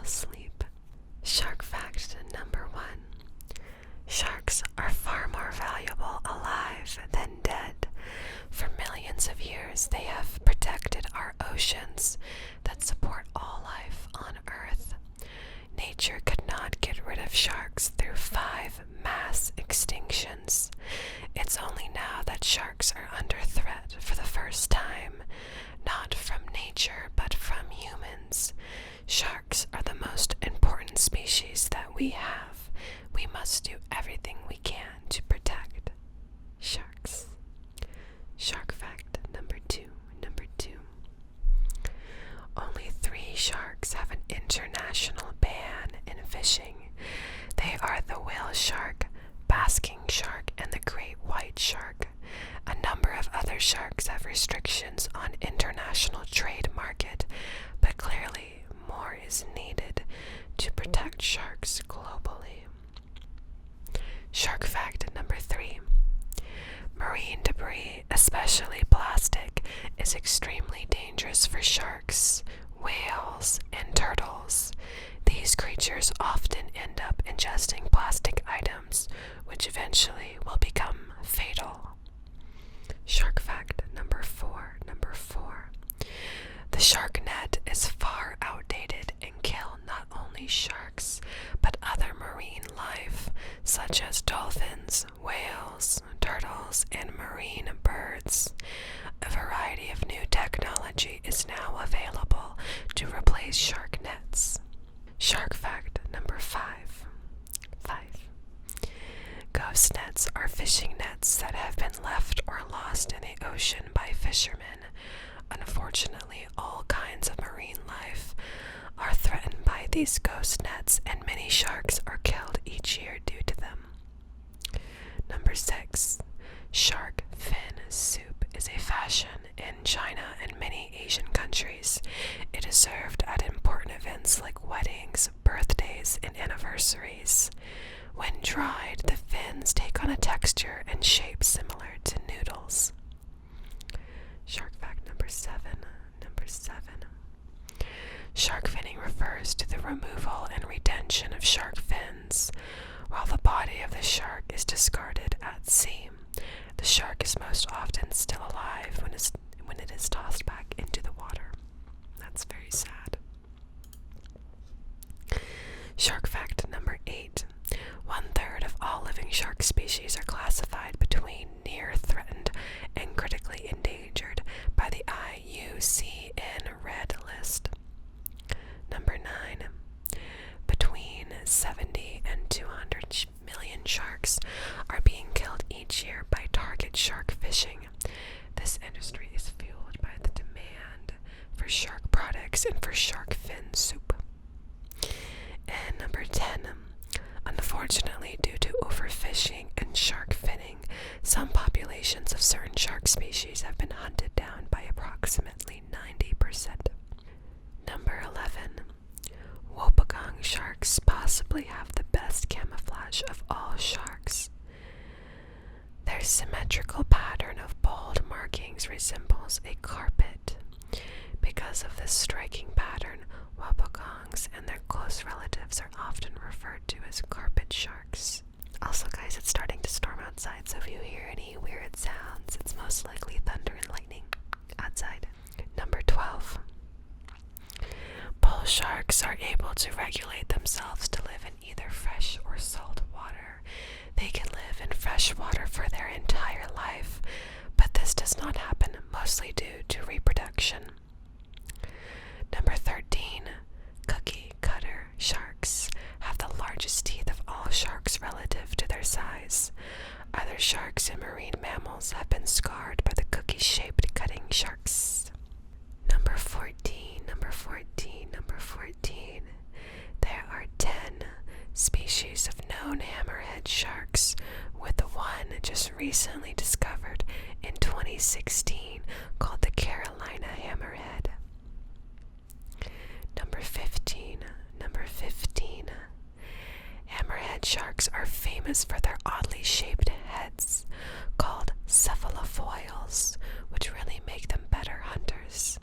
sleep. Shark fact number 1. Sharks are far more valuable alive than dead. For millions of years, they have protected our oceans that support all life on Earth. Nature could not get rid of sharks through 5 mass extinctions. It's only now that sharks are under threat for the first time, not from nature but from humans. Sharks are the most important species that we have. We must do everything we can to protect sharks. Shark fact number 2. Only 3 sharks have an international ban in fishing. They are the whale shark, basking shark, and the great white shark. A number of other sharks have restrictions on international trade market, but clearly more is needed to protect sharks globally. Shark fact number 3. Marine debris, especially plastic, is extremely dangerous for sharks, whales, and turtles. These creatures often end up ingesting plastic items, which eventually will become fatal. Shark fact number 4. The shark net is far outdated and kill not only sharks, but other marine life, such as dolphins, whales, turtles, and marine birds. A variety of new technology is now available to replace shark nets. Shark fact number 5. Ghost nets are fishing nets that have been left or lost in the ocean by fishermen. Unfortunately, all kinds of marine life are threatened by these ghost nets, and many sharks are killed each year due to them. Number 6. Shark fin soup is a fashion in China and many Asian countries. It is served at important events like weddings, birthdays, and anniversaries. When dried, the fins take on a texture and shape similar to noodles. Shark fact number 7. Shark finning refers to the removal and retention of shark fins. While the body of the shark is discarded at sea, the shark is most often still alive when it is tossed back into the water. That's very sad. Shark fact number 8. 1/3 of all living shark species are classified between near threatened and critically endangered by the IUCN Red List. Number 9. Between 70 and 200 million sharks are being killed each year by target shark fishing. This industry is fueled by the demand for shark products and for shark fin soup. And number 10. Unfortunately, due to overfishing and shark finning, some populations of certain shark species have been hunted down by approximately 90%. Number 11. Wobegon sharks possibly have the best camouflage of all sharks. Their symmetrical pattern of bold markings resembles a carpet. Because of this striking pattern, wobegons and their close relatives are often referred to as carpet sharks. Also, guys, it's starting to storm outside, so if you hear any weird sounds, it's most likely thunder and lightning outside. Number 12. Bull sharks are able to regulate themselves to live in either fresh or salt water. They can live in fresh water for their entire life, but this does not happen mostly due to reproduction. Number 13. Cookie cutter sharks have the largest teeth of all sharks relative to their size. Other sharks and marine mammals have been scarred by the cookie-shaped cutting sharks. Number 14. There are 10 species of known hammerhead sharks, with one just recently discovered in 2016 called the Carolina hammerhead. Number 15. Hammerhead sharks are famous for their oddly shaped heads, called cephalofoils, which really make them better hunters.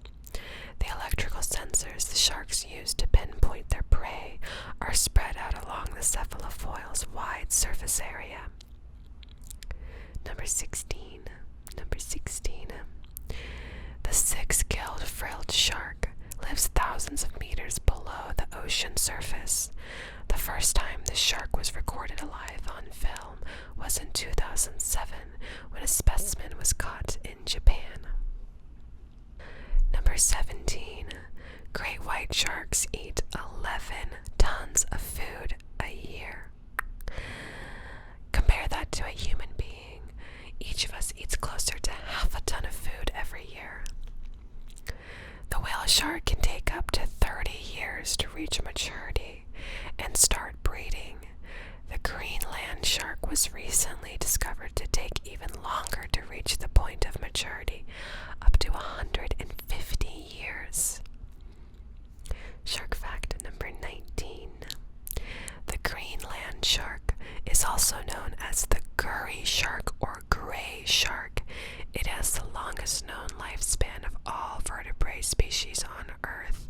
The electrical sensors features the sharks use to pinpoint their prey are spread out along the cephalofoil's wide surface area. Number 16. The six-gilled frilled shark lives thousands of meters below the ocean surface. The first time this shark was recorded alive on film was in 2007 when a specimen was caught in Japan. Number 17. Great white sharks eat 11 tons of food a year. Compare that to a human being. Each of us eats closer to half a ton of food every year. The whale shark can take up to 30 years to reach maturity and start breeding. The Greenland shark was recently discovered to take even longer to reach the point of maturity, up to 150 years. Shark fact number 19. The Greenland shark is also known as the Gurry shark or gray shark. It has the longest known lifespan of all vertebrate species on Earth,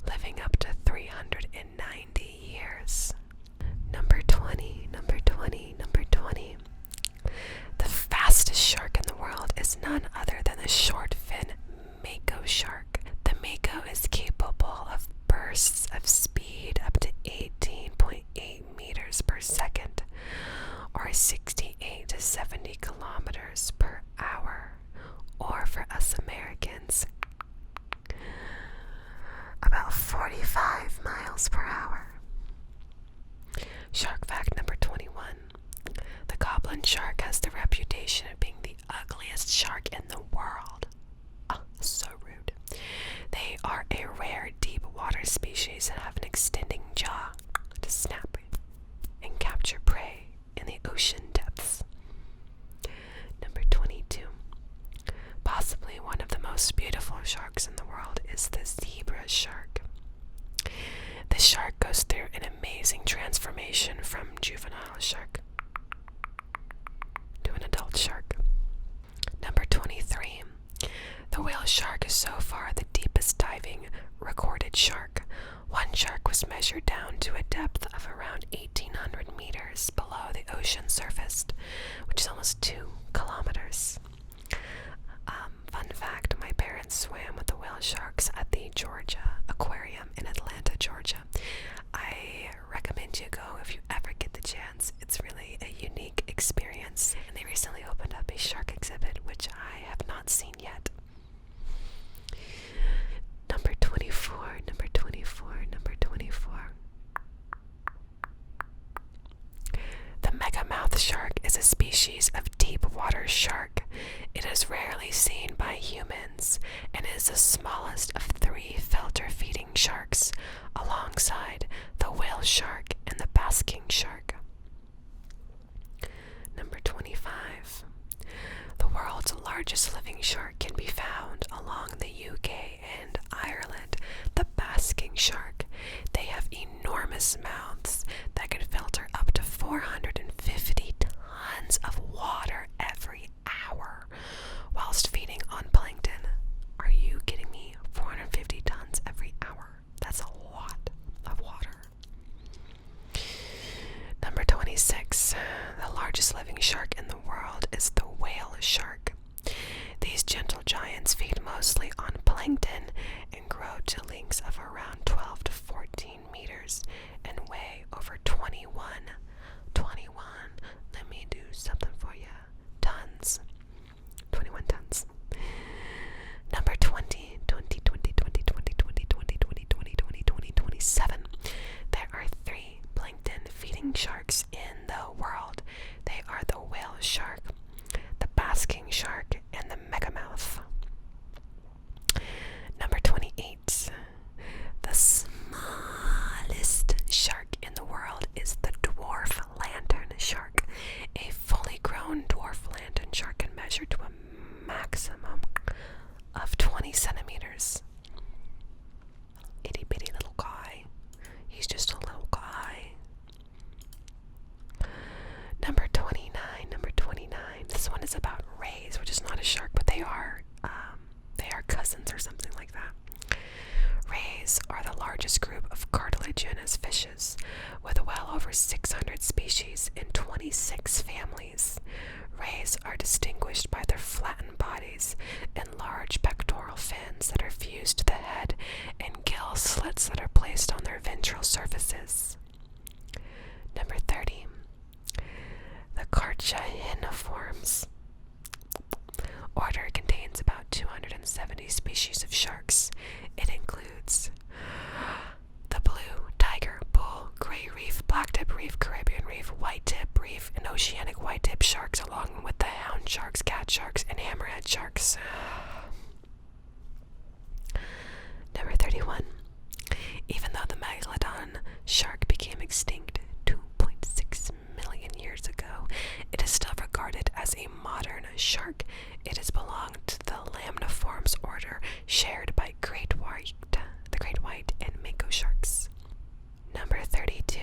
living up to 390 years. Number 20. The fastest shark in the world is none other than the short fin mako shark. The mako is capable of bursts of speed up to 18.8 meters per second, or 68 to 70 kilometers per hour, or for us Americans, about 45 miles per hour. Shark fact number 21. The goblin shark has the reputation of being the ugliest shark in the world. So rude. They are a rare deep water species and have an extending jaw to snap and capture prey in the ocean depths. Number 22. Possibly one of the most beautiful sharks in the world is the zebra shark. This shark goes through an amazing transformation from juvenile shark to an adult shark. Number 23. The whale shark is so far the deepest diving recorded shark. One shark was measured down to a depth of around 1,800 meters below the ocean surface, which is almost 2 kilometers. Fun fact, my parents swam with the whale sharks at the Georgia Aquarium in Atlanta, Georgia. I recommend you go if you ever get the chance. It's really a unique experience. And they recently opened up a shark exhibit, which I have not seen yet. Number 24. The megamouth shark is a species of deep water shark. It is rarely seen by humans and is the smallest of 3 filter-feeding sharks, alongside the whale shark and the basking shark. Number 25. The world's largest living shark can be found along the UK and Ireland, the basking shark. They have enormous mouths that can filter up to 450 tons of water every hour whilst feeding on plankton. Are you kidding me? 450 tons every hour. That's a lot of water. Number 26. The largest living shark in the world is the whale shark. These gentle giants feed mostly on plankton and grow to lengths of around 12 to 14 meters and weigh over 21, let me do something for you, tons. 21 tons. Number 27. There are 3 plankton feeding sharks in the world. They are the whale shark, the basking shark, and the megamouth. Number 28. The smallest shark in the world is the dwarf lantern shark. A fully grown dwarf lantern shark can measure to a maximum of 20 centimeters. Itty bitty little guy. He's just a little guy. slits that are placed on their ventral surfaces. Number 30. The Carchainiforms order contains about 270 species of sharks. It includes the blue, tiger, bull, gray reef, blacktip reef, Caribbean reef, white-tip reef, and oceanic white-tip sharks, along with the hound sharks, cat sharks, and hammerhead sharks. Number 31. Even though the megalodon shark became extinct 2.6 million years ago, it is still regarded as a modern shark. It has belonged to the lamniforms order shared by the great white and mako sharks. Number 32.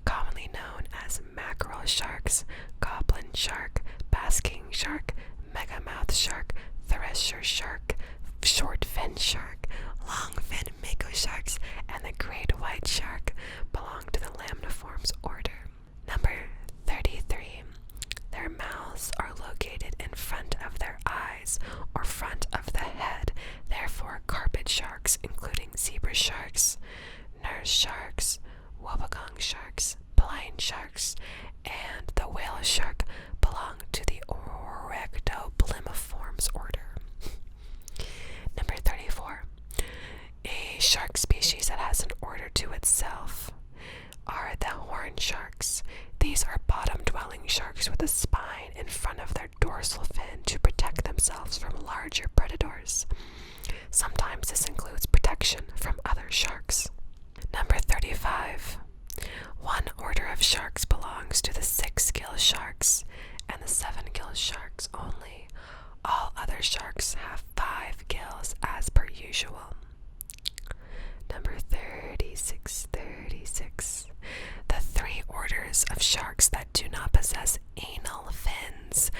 Commonly known as mackerel sharks, goblin shark, basking shark, megamouth shark, thresher shark, short fin shark, long fin mako sharks, and the great white shark belong to the lamniforms order. Number 33. Their mouths are located in front of their eyes or front of the head. Therefore, carpet sharks, including zebra sharks, nurse sharks, wobbegong sharks, blind sharks, and the whale shark belong to the Orectoblimmiforms order. Number 34. A shark species that has an order to itself are the horn sharks. These are bottom-dwelling sharks with a spine in front of their dorsal fin to protect themselves from larger predators. Sometimes this includes protection from other sharks. Number 35. One order of sharks belongs to the 6-gill sharks and the 7-gill sharks only. All other sharks have 5 gills as per usual. Number 36. The 3 orders of sharks that do not possess anal fins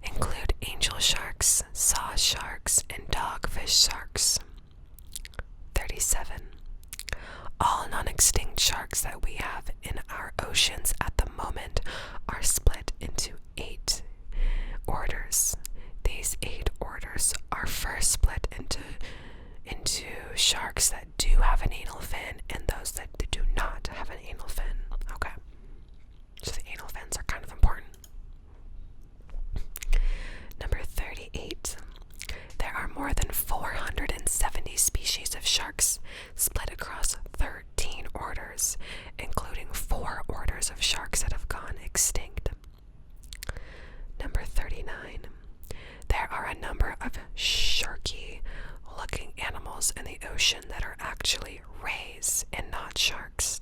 include angel sharks, saw sharks, and dogfish sharks. 37. All non-extinct sharks that we have in our oceans at the moment are split into 8 orders. These 8 orders are first split into sharks that do have an anal fin and those that do not have an anal fin. Okay. So the anal fins are kind of important. Number 38. There are more than 470 species of sharks split across 13 orders, including 4 orders of sharks that have gone extinct. Number 39. There are a number of sharky-looking animals in the ocean that are actually rays and not sharks.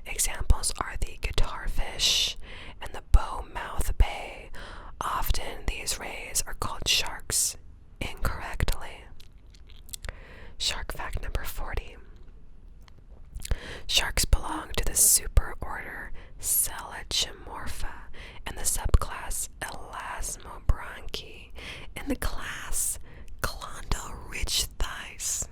Examples are the guitarfish and the bowmouth bay. Often these rays are called sharks incorrectly. Shark fact number 40. Sharks belong to the superorder Selachimorpha and the subclass Elasmobranchi and the class Clondalrichthyes.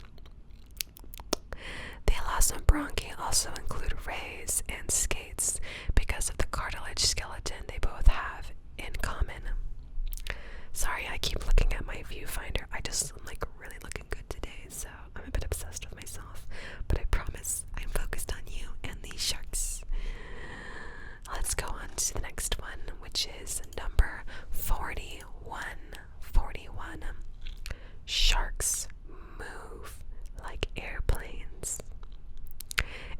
The Elasmobranchi also include rays and skates because of the cartilage skeleton they both have in common. Sorry, I keep looking at my viewfinder. I'm really looking good today, so I'm a bit obsessed with myself. But I promise I'm focused on you and these sharks. Let's go on to the next one, which is number 41. Sharks move like airplanes.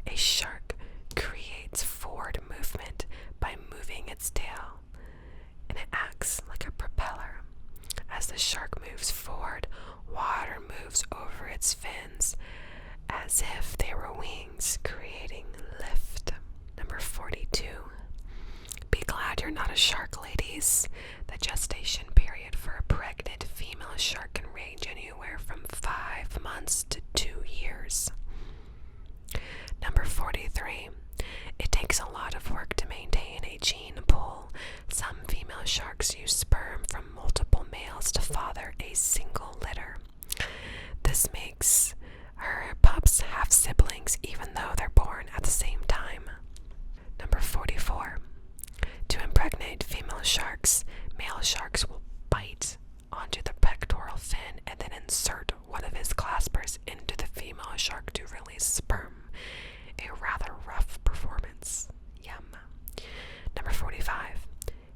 A shark creates forward movement by moving its tail, and it acts like a propeller. As the shark moves forward, water moves over its fins as if they were wings, creating lift. Number 42. Be glad you're not a shark, ladies. The gestation period for a pregnant female shark can range anywhere from 5 months to 2 years. Number 43. It takes a lot of work to maintain a gene pool. Some female sharks use sperm from multiple males to father a single litter. This makes her pups have siblings even though they're born at the same time. Number 44. To impregnate female sharks, male sharks will bite onto the pectoral fin and then insert one of his claspers into the female shark to release sperm. A rather rough performance. Yum. Number 45.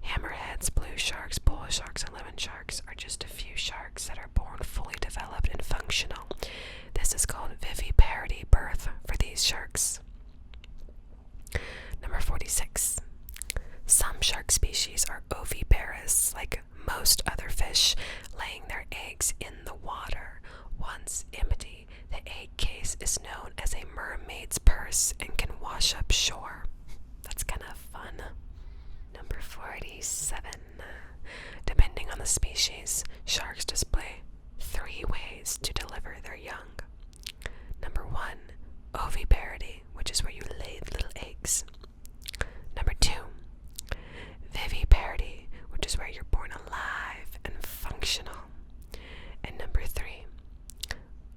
Hammerheads, blue sharks, bull sharks, and lemon sharks are just a few sharks that are born fully developed and functional. This is called viviparity birth for these sharks. Number 46. Some shark species are oviparous, like most other fish, laying their eggs in the water. Once empty, the egg case is known as a mermaid's purse and can wash up shore. That's kind of fun. Number 47. Depending on the species, sharks display 3 ways to deliver their young. Number 1, oviparity, which is where you lay little eggs. Number 2, viviparity, which is where you're born alive and functional. And number 3,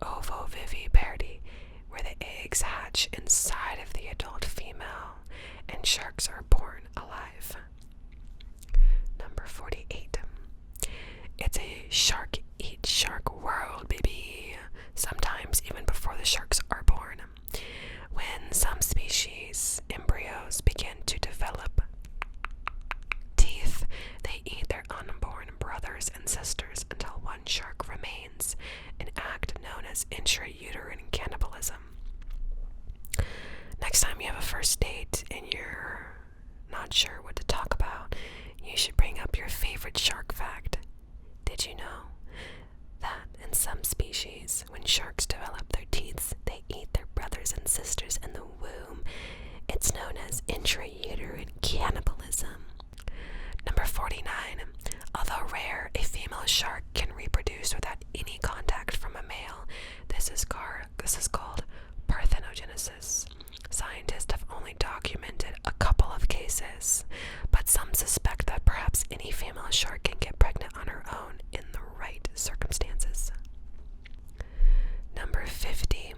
ovoviviparity, where the eggs hatch inside of the adult female and sharks are born alive. Number 48. It's a shark eat shark world, baby. Sometimes even before the sharks are born. When some species embryos begin to develop teeth, they eat their unborn brothers and sisters until one shark remains, an act known as intrauterine cannibalism. Next time you have a first date and you're not sure what to talk about, you should bring up your favorite shark fact. Did you know that in some species, when sharks develop their teeth, they eat their brothers and sisters in the womb? It's known as intrauterine cannibalism. Number 49. Although rare, a female shark can reproduce without any contact from a male. This is called parthenogenesis. Scientists have only documented a couple of cases, but some suspect that perhaps any female shark can get pregnant on her own in the right circumstances. Number 50.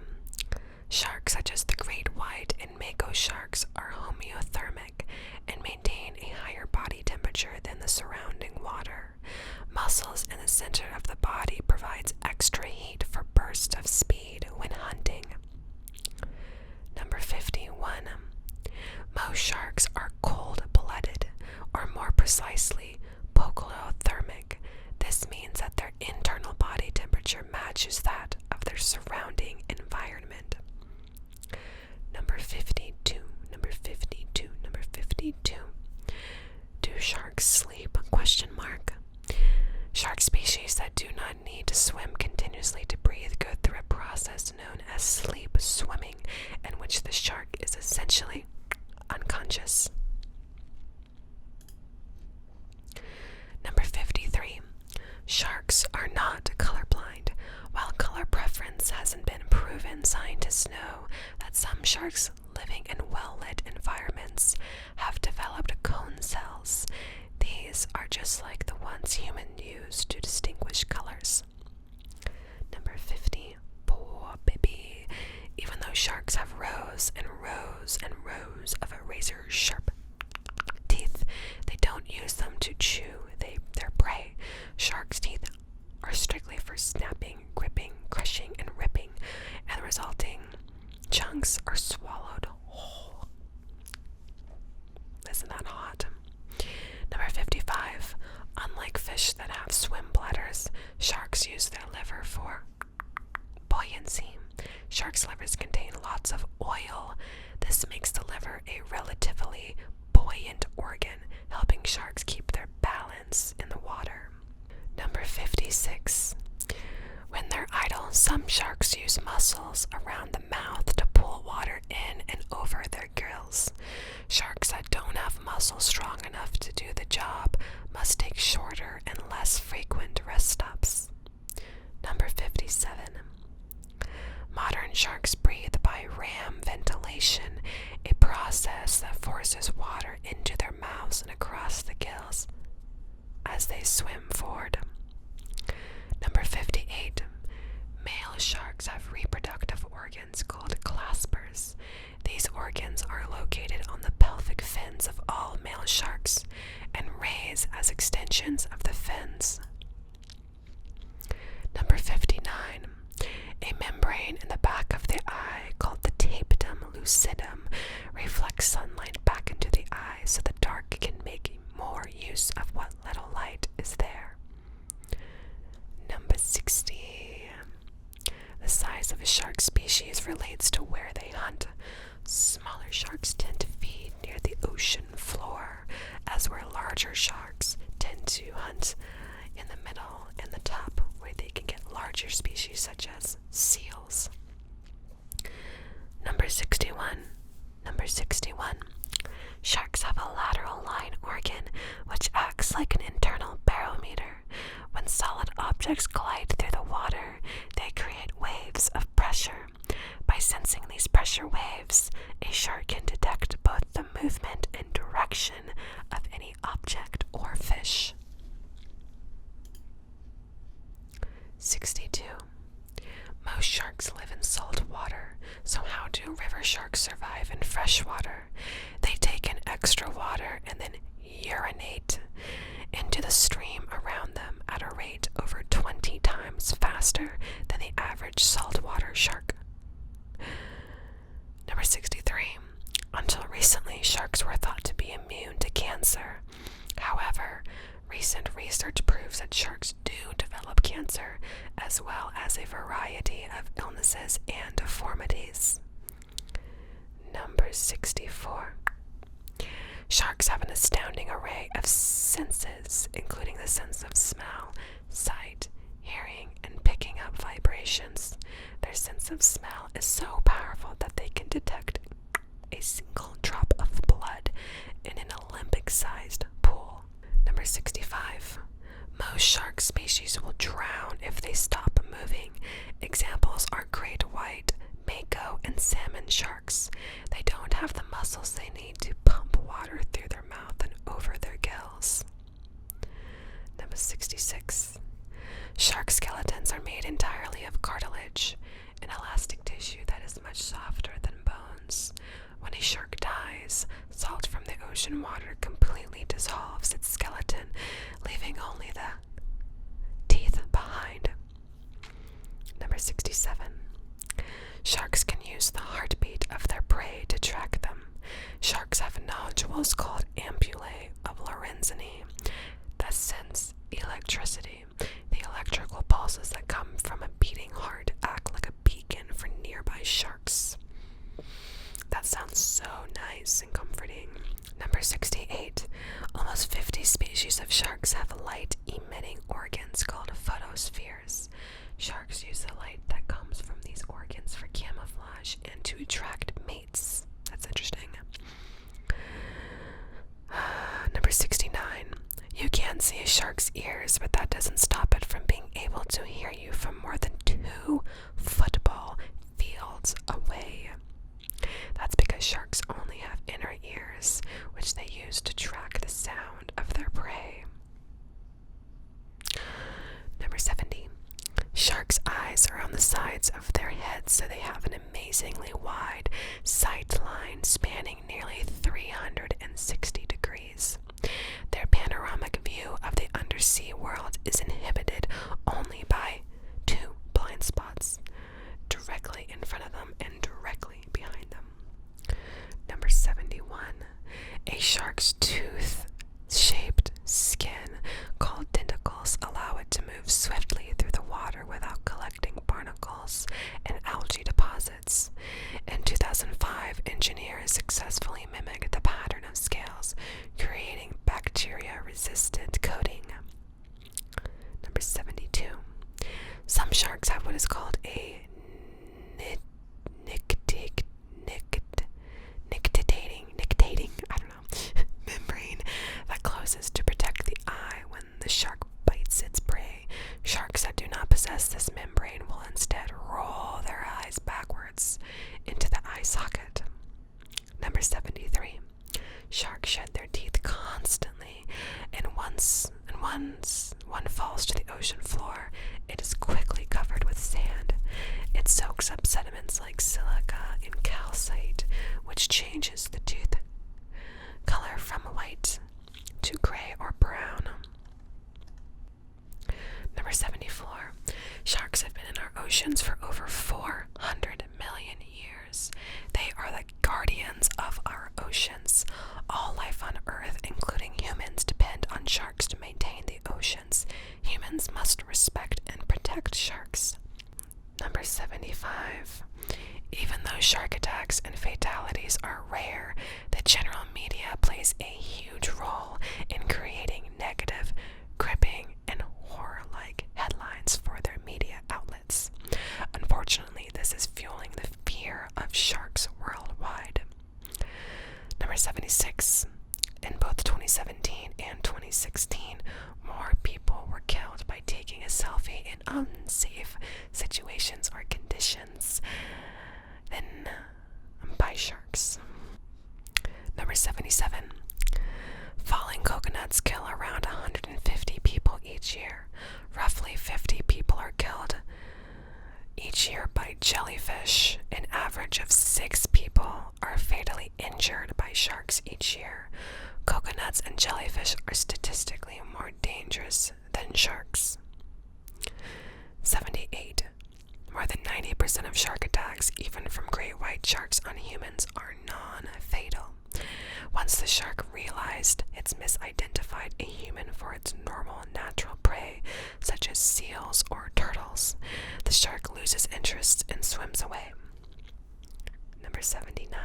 Sharks such as the great white and mako sharks are homeothermic and maintain a higher body temperature than the surrounding water. Muscles in the center of the body provides extra heat for bursts of speed when hunting. Number 51. Most sharks are cold-blooded, or more precisely, poikilothermic. This means that their internal body temperature matches that of their surrounding environment. Number 52. Number 52. Number 52. Do sharks sleep? Shark species that do not need to swim continuously to breathe go through a process known as sleep swimming, in which the shark is essentially unconscious. Number 53. Sharks are not colorblind. While color preference hasn't been proven, scientists know that some sharks living in well-lit environments have developed cone cells. These are just like the ones humans use to distinguish colors. Number 54, baby. Even though sharks have rows and rows and rows of razor-sharp teeth, they don't use them to chew their prey. Sharks' teeth are strictly for snapping, gripping, crushing, and ripping, and the resulting chunks are swallowed whole. Isn't that hot? Number 55. Unlike fish that have swim bladders, sharks use their liver for buoyancy. Sharks' livers contain lots of oil. This makes the liver a relatively buoyant organ, helping sharks keep their balance in the water. Number 56. When they're idle, some sharks use muscles around the mouth to pull water in and over their gills. Sharks that don't have muscles strong enough to do the job must take shorter and less frequent rest stops. Number 57. Modern sharks breathe by ram ventilation, a process that forces water into their mouths and across the gills as they swim forward. Number 58. Male sharks have reproductive organs called claspers. These organs are located on the pelvic fins of all male sharks and raise as extensions of the fins. Number 59. A membrane in the back of the eye called the lucidum reflects sunlight back into the eye so the dark can make more use of what little light is there. Number 60. The size of a shark species relates to where they hunt. Smaller sharks tend to feed near the ocean floor, as where larger sharks tend to hunt in the middle and the top, where they can get larger species such as seals. Number 61. Sharks have a lateral line organ which acts like an internal barometer. When solid objects glide through the water, they create waves of pressure. By sensing these pressure waves, a shark can detect both the movement and direction of any object or fish. 62. Most sharks live in salt water, so how do river sharks survive in fresh water? They take in extra water and then urinate into the stream around them at a rate over 20 times faster than the average saltwater shark. Number 63. Until recently, sharks were thought to be immune to cancer. However, recent research proves that sharks do develop cancer, as well as a variety of illnesses and deformities. Number 64. Sharks have an astounding array of senses, including the sense of smell, sight, hearing, and picking up vibrations. Their sense of smell is so powerful that they can detect a single drop of blood in an Olympic-sized pool. Number 65. Most shark species will drown if they stop moving. Examples are great white, mako, and salmon sharks. They don't have the muscles they need to pump water through their mouth and over their gills. Number 66. Shark skeletons are made entirely of cartilage, an elastic tissue that is much softer than bones. When a shark dies, salt from the ocean water completely dissolves its skeleton, leaving only the teeth behind. Number 67. Sharks can use the heartbeat of their prey to track them. Sharks have nodules called ampullae of Lorenzini that sense electricity. The electrical pulses that come from a beating heart act like a beacon for nearby sharks. That sounds so nice and comforting. Number 68. Almost 50 species of sharks have light-emitting organs called photospheres. Sharks use the light that comes from these organs for camouflage and to attract mates. That's interesting. Number 69. You can see a shark's ears, but that doesn't stop it from being able to hear you from more than 2 football fields away. That's because sharks only have inner ears, which they use to track the sound of their prey. Number 70. Sharks' eyes are on the sides of their heads, so they have an amazingly wide sight line spanning nearly 360 degrees. Their panoramic view of the undersea world is inhibited only by 2 blind spots, directly in front of them and directly behind them. Number 71. A shark's tooth-shaped skin, called tentacles, allow it to move swiftly through the water without collecting barnacles and algae deposits. In 2005, engineers successfully mimicked the pattern of scales, creating bacteria-resistant coating. Number 72. Some sharks have what is called a nictitating membrane that closes to protect the eye when the shark bites its prey. Sharks that do not possess this membrane will instead roll their eyes backwards into the eye socket. Number 73. Sharks shed their teeth constantly, and once one falls to the ocean floor, it is quickly covered with sand. It soaks up sediments like silica and calcite, which changes the tooth color from white to gray or brown. Number 74. Sharks have been in our oceans for over 400 million years. They are the oceans. All life on Earth, including humans, depend on sharks to maintain the oceans. Humans must respect and protect sharks. Number 75. Even though shark attacks and fatalities are rare, the general media plays a huge role in creating negative, gripping, and horror-like headlines for their media outlets. Unfortunately, this is fueling the fear of sharks worldwide. Number 76. In both 2017 and 2016, more people were killed by taking a selfie in unsafe situations or conditions than by sharks. Number 77. Falling coconuts kill around 150 people each year. Roughly 50 people are killed each year by jellyfish. An average of 6 people are fatally injured by sharks each year. Coconuts and jellyfish are statistically more dangerous than sharks. 78. More than 90% of shark attacks, even from great white sharks on humans, are non-fatal. Once the shark realized it's misidentified a human for its normal natural prey, such as seals or turtles, the shark loses interest and swims away. Number 79.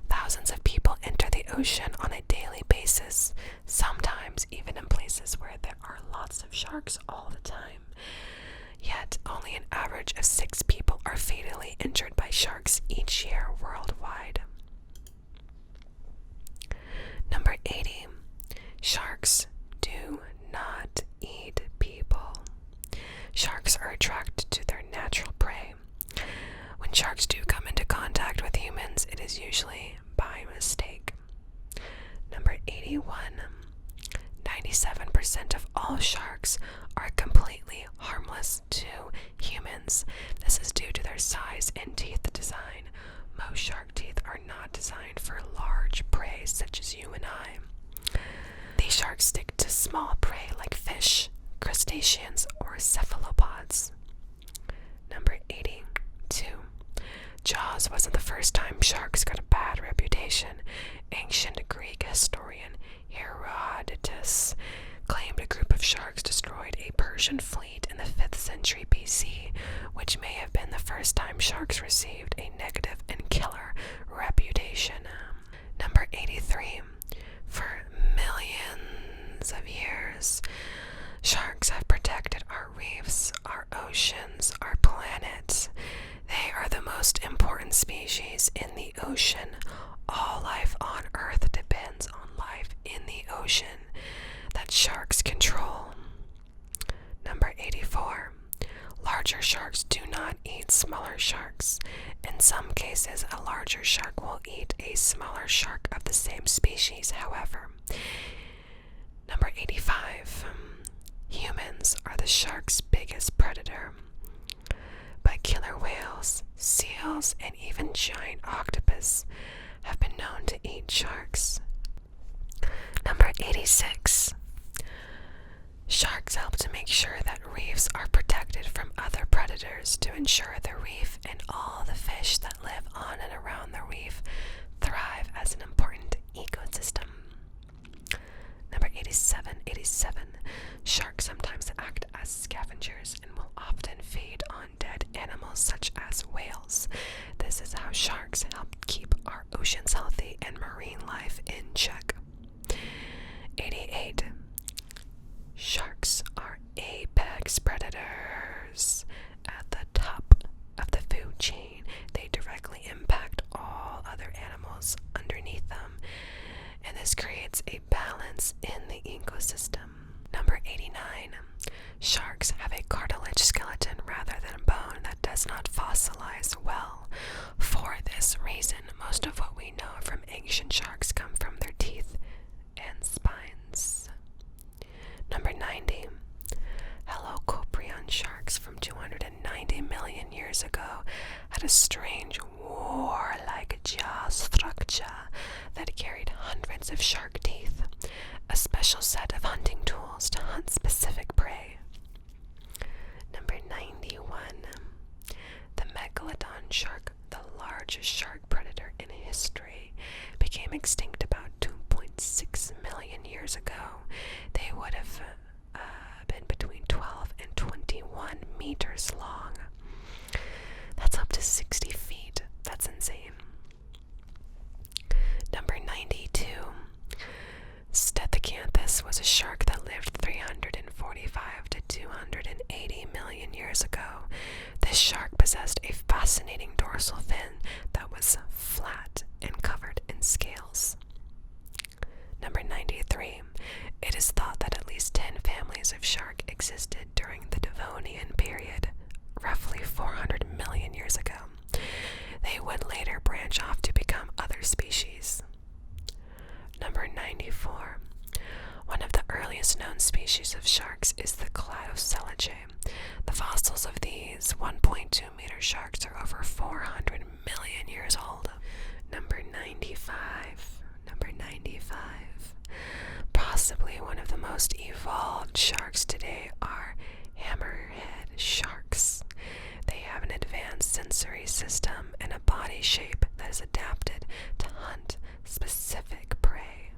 Thousands of people enter the ocean on a daily basis, sometimes even in places where there are lots of sharks all the time. Yet, only an average of 6 people are fatally injured by sharks each year worldwide. Number 80. Sharks do not eat people. Sharks are attracted to their natural prey. When sharks do come into contact with humans, it is usually by mistake. Number 81. 97% of all sharks are completely harmless to humans. This is due to their size and teeth design. Most shark teeth are not designed for large prey such as you and I. These sharks stick to small prey like fish, crustaceans, or cephalopods. Number 82. Jaws wasn't the first time sharks got a bad reputation. Ancient Greek historian Herodotus claimed a group of sharks destroyed a Persian fleet in the 5th century BC, which may have been the first time sharks received a negative and killer reputation. Number 83. For millions of years, sharks have protected our reefs, our oceans, our planet. They are the most important species in the ocean. All life on Earth depends on life in the ocean that sharks control. Number 84. Larger sharks do not eat smaller sharks. In some cases, a larger shark will eat a smaller shark of the same species, however. Number 85. Humans are the shark's biggest predator. But killer whales, seals, and even giant octopus have been known to eat sharks. Number 86. Sharks help to make sure that reefs are protected from other predators to ensure the reef and all the fish that live on and around the reef thrive as an important ecosystem. Number 87. Sharks sometimes act as scavengers and will often feed on dead animals such as whales. This is how sharks help keep our oceans healthy and marine life in check. 88. Sharks are apex predators. At the top of the food chain, they directly impact all other animals underneath them, and this creates a balance in the ecosystem. Number 89. Sharks have a cartilage skeleton rather than a bone that does not fossilize well. For this reason, most of what we know from ancient sharks come from their teeth and spines. Number 90. Helicoprion sharks from 290 million years ago had a strange war-like jaw structure that carried hundreds of shark teeth, a special set of hunting tools to hunt specific prey. Number 91. The megalodon shark, the largest shark predator in history, extinct about 2.6 million years ago. They would have been between 12 and 21 meters long. That's up to 60 feet. That's insane. Number 92. Stethecanthus was a shark that lived 345 to 280 million years ago. This shark possessed a fascinating dorsal fin that was flat and covered in scales. Number 93. It is thought that at least 10 families of shark existed during the Devonian period, roughly 400 million years ago. They would later branch off to become other species. Number 94. One of the earliest known species of sharks is the Cladocelidae. The fossils of these 1.2-meter sharks are over 400 million years old. Number 95. Number 95. Possibly one of the most evolved sharks today are hammerhead sharks. They have an advanced sensory system and a body shape that is adapted to hunt specific prey.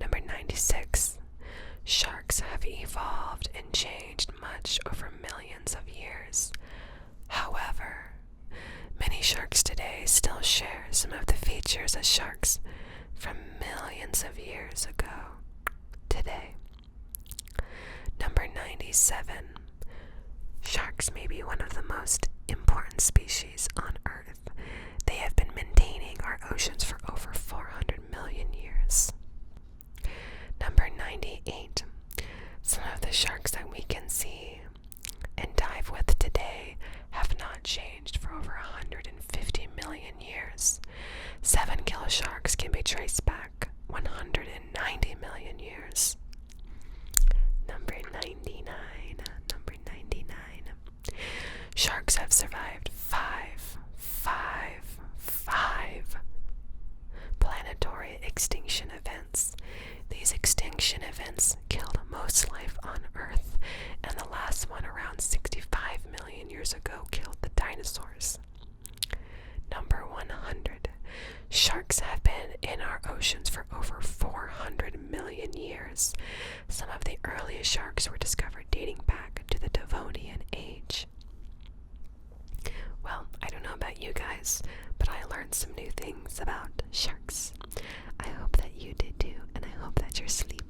Number 96. Sharks have evolved and changed much over millions of years. However, many sharks today still share some of the features of sharks from millions of years ago today. Number 97. Sharks may be one of the most important species on Earth. They have been maintaining our oceans for over 400 million years. Number 98. Some of the sharks that we can see and dive with today have not changed for over 150 million years. 7-killer sharks can be traced back 190 million years. Number 99. Number 99. Sharks have survived five planetary extinction events. These extinction events killed most life on Earth, and the last one around 65 million years ago killed the dinosaurs. Number 100. Sharks have been in our oceans for over 400 million years. Some of the earliest sharks were discovered dating back to the Devonian age. Well, I don't know about you guys, but I learned some new things about sharks. I hope that you did too, and I hope that you're sleepy.